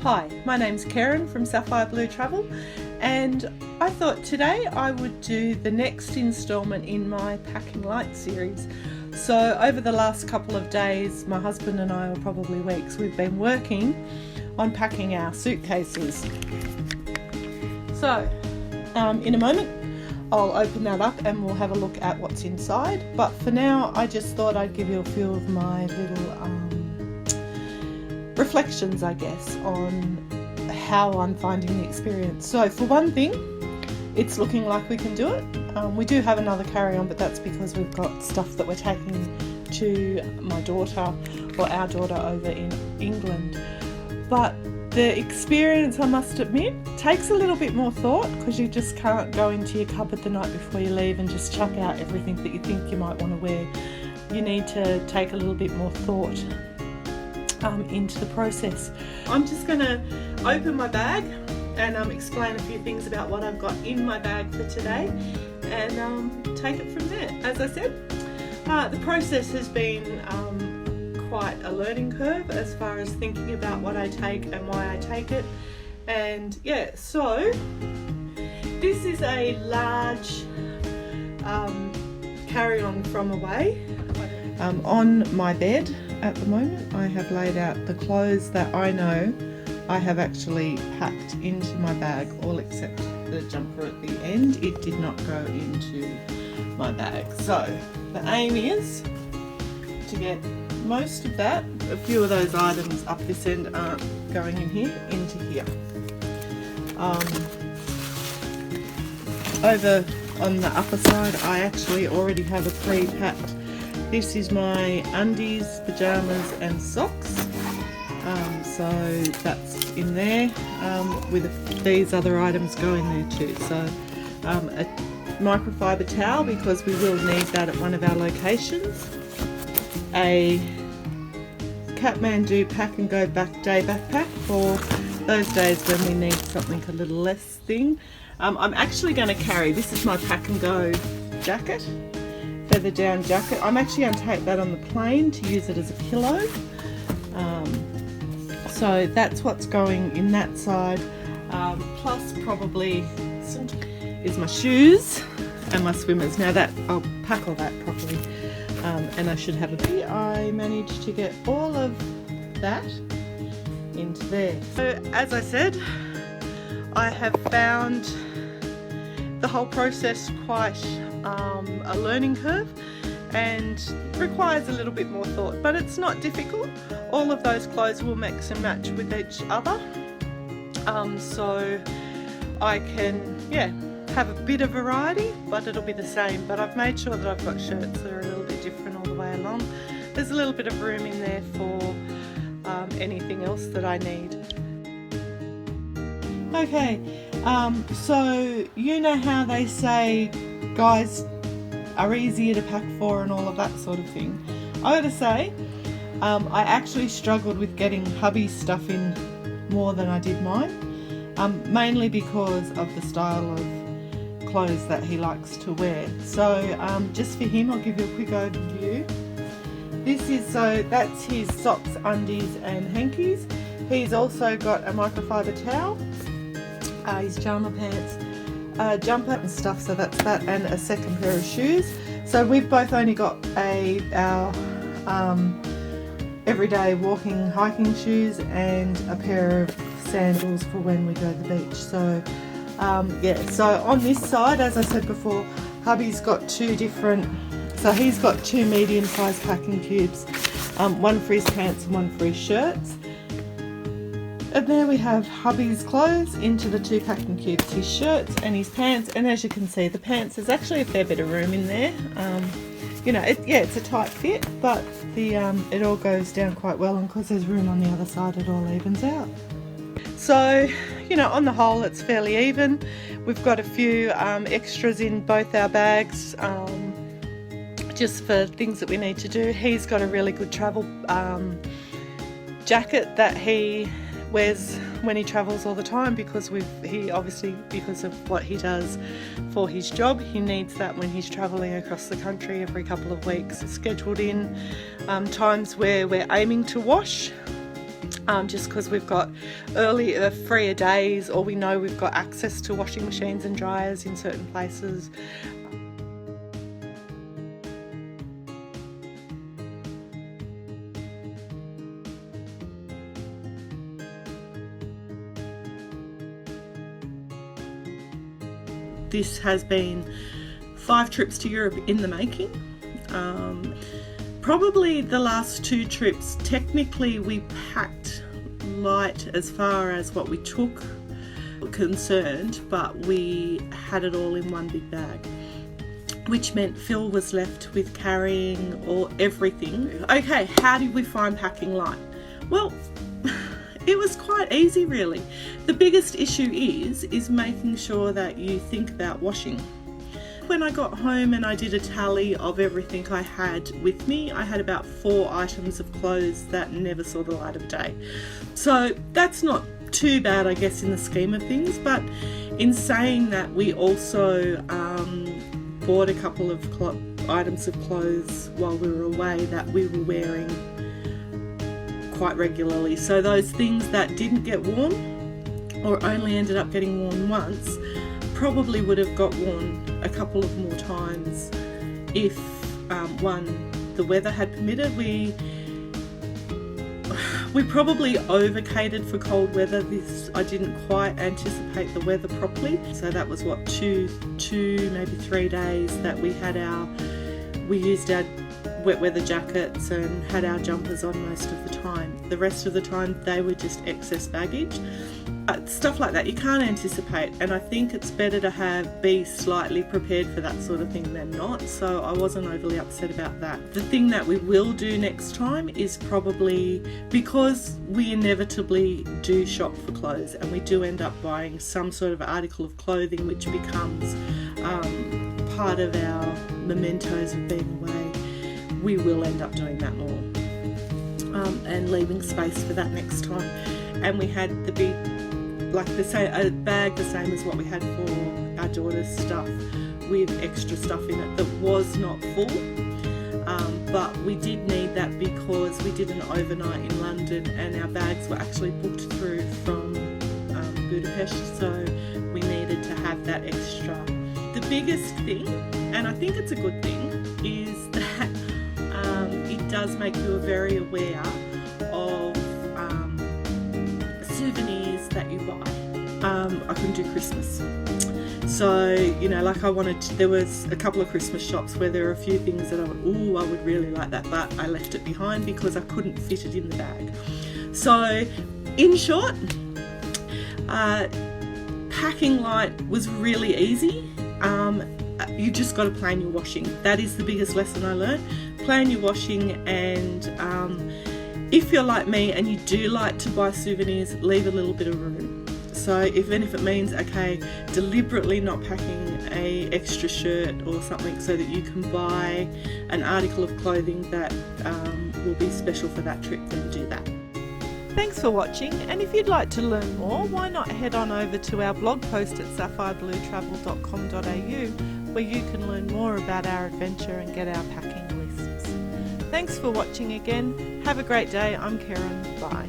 Hi, my name's Karen from Sapphire Blue Travel, and I thought today I would do the next instalment in my Packing Light series. So over the last couple of days, my husband and I, or probably weeks, we've been working on packing our suitcases. So in a moment I'll open that up and we'll have a look at what's inside, but for now I just thought I'd give you a few of my little reflections, I guess, on how I'm finding the experience. So for one thing, it's looking like we can do it. We do have another carry-on, but that's because we've got stuff that we're taking to my daughter, or our daughter, over in England. But the experience, I must admit, takes a little bit more thought, because you just can't go into your cupboard the night before you leave and just chuck out everything that you think you might want to wear. You need to take a little bit more thought into the process. I'm just going to open my bag and explain a few things about what I've got in my bag for today, and take it from there. As I said, the process has been quite a learning curve as far as thinking about what I take and why I take it. And yeah, so this is a large carry-on from away. On my bed at the moment, I have laid out the clothes that I know I have actually packed into my bag, all except the jumper at the end. It did not go into my bag. So the aim is to get most of that. A few of those items up this end aren't going in here, into here. Over on the upper side, I actually already have a pre-packed. This is my undies, pyjamas and socks, so that's in there, with these other items go in there too. So a microfiber towel, because we will need that at one of our locations, a Kathmandu pack and go back day backpack for those days when we need something a little less thing. I'm actually going to carry, this is my pack and go jacket, feather down jacket. I'm actually going to take that on the plane to use it as a pillow. So that's what's going in that side. Plus probably is my shoes and my swimmers. Now that I'll pack all that properly, and I should have a bit. I managed to get all of that into there. So as I said, I have found the whole process quite a learning curve and requires a little bit more thought, but it's not difficult. All of those clothes will mix and match with each other, so I can have a bit of variety, but it'll be the same. But I've made sure that I've got shirts that are a little bit different all the way along. There's a little bit of room in there for anything else that I need. Okay, so you know how they say guys are easier to pack for and all of that sort of thing. I gotta say, I actually struggled with getting hubby's stuff in more than I did mine, mainly because of the style of clothes that he likes to wear. So just for him, I'll give you a quick overview. This is, so that's his socks, undies and hankies. He's also got a microfiber towel, his pajama pants, jumper and stuff, so that's that, and a second pair of shoes. So we've both only got our everyday walking, hiking shoes and a pair of sandals for when we go to the beach. So yeah, so on this side, as I said before, hubby's got two different, so he's got two medium-sized packing cubes, one for his pants and one for his shirts. And there we have hubby's clothes into the two packing cubes, his shirts and his pants. And as you can see, the pants, there's actually a fair bit of room in there. You know, it's a tight fit, but it all goes down quite well, and because there's room on the other side, it all evens out. So, you know, on the whole, it's fairly even. We've got a few extras in both our bags, just for things that we need to do. He's got a really good travel jacket that he wears when he travels all the time, because he obviously, because of what he does for his job, he needs that when he's traveling across the country every couple of weeks. It's scheduled in times where we're aiming to wash just because we've got freer days, or we know we've got access to washing machines and dryers in certain places. This has been 5 trips to Europe in the making. Probably the last 2 trips, technically we packed light as far as what we took concerned, but we had it all in one big bag, which meant Phil was left with carrying everything. Okay, how did we find packing light? Well, it was quite easy really. The biggest issue is making sure that you think about washing. When I got home and I did a tally of everything I had with me, I had about 4 items of clothes that never saw the light of day. So that's not too bad, I guess, in the scheme of things, but in saying that, we also bought a couple of items of clothes while we were away that we were wearing quite regularly. So those things that didn't get worn or only ended up getting worn once probably would have got worn a couple of more times if the weather had permitted. We probably overcatered for cold weather. I didn't quite anticipate the weather properly, so that was what, two maybe 3 days that we used our wet weather jackets and had our jumpers on most of the time. The rest of the time they were just excess baggage. Stuff like that you can't anticipate, and I think it's better to be slightly prepared for that sort of thing than not, so I wasn't overly upset about that. The thing that we will do next time is probably, because we inevitably do shop for clothes and we do end up buying some sort of article of clothing which becomes part of our mementos of being away, we will end up doing that more and leaving space for that next time. And we had the big, a bag the same as what we had for our daughter's stuff, with extra stuff in it that was not full, but we did need that because we did an overnight in London and our bags were actually booked through from Budapest, so we needed to have that extra. The biggest thing, and I think it's a good thing, is that it does make you very aware of souvenirs that you buy. I couldn't do Christmas, so there was a couple of Christmas shops where there were a few things that I would really like that, but I left it behind because I couldn't fit it in the bag. So in short, packing light was really easy. You just got to plan your washing. That is the biggest lesson I learned. Plan your washing, and if you're like me and you do like to buy souvenirs, leave a little bit of room. So even if it means, deliberately not packing a extra shirt or something so that you can buy an article of clothing that will be special for that trip, then do that. Thanks for watching, and if you'd like to learn more, why not head on over to our blog post at sapphirebluetravel.com.au, where you can learn more about our adventure and get our packing lists. Thanks for watching again. Have a great day. I'm Karen. Bye.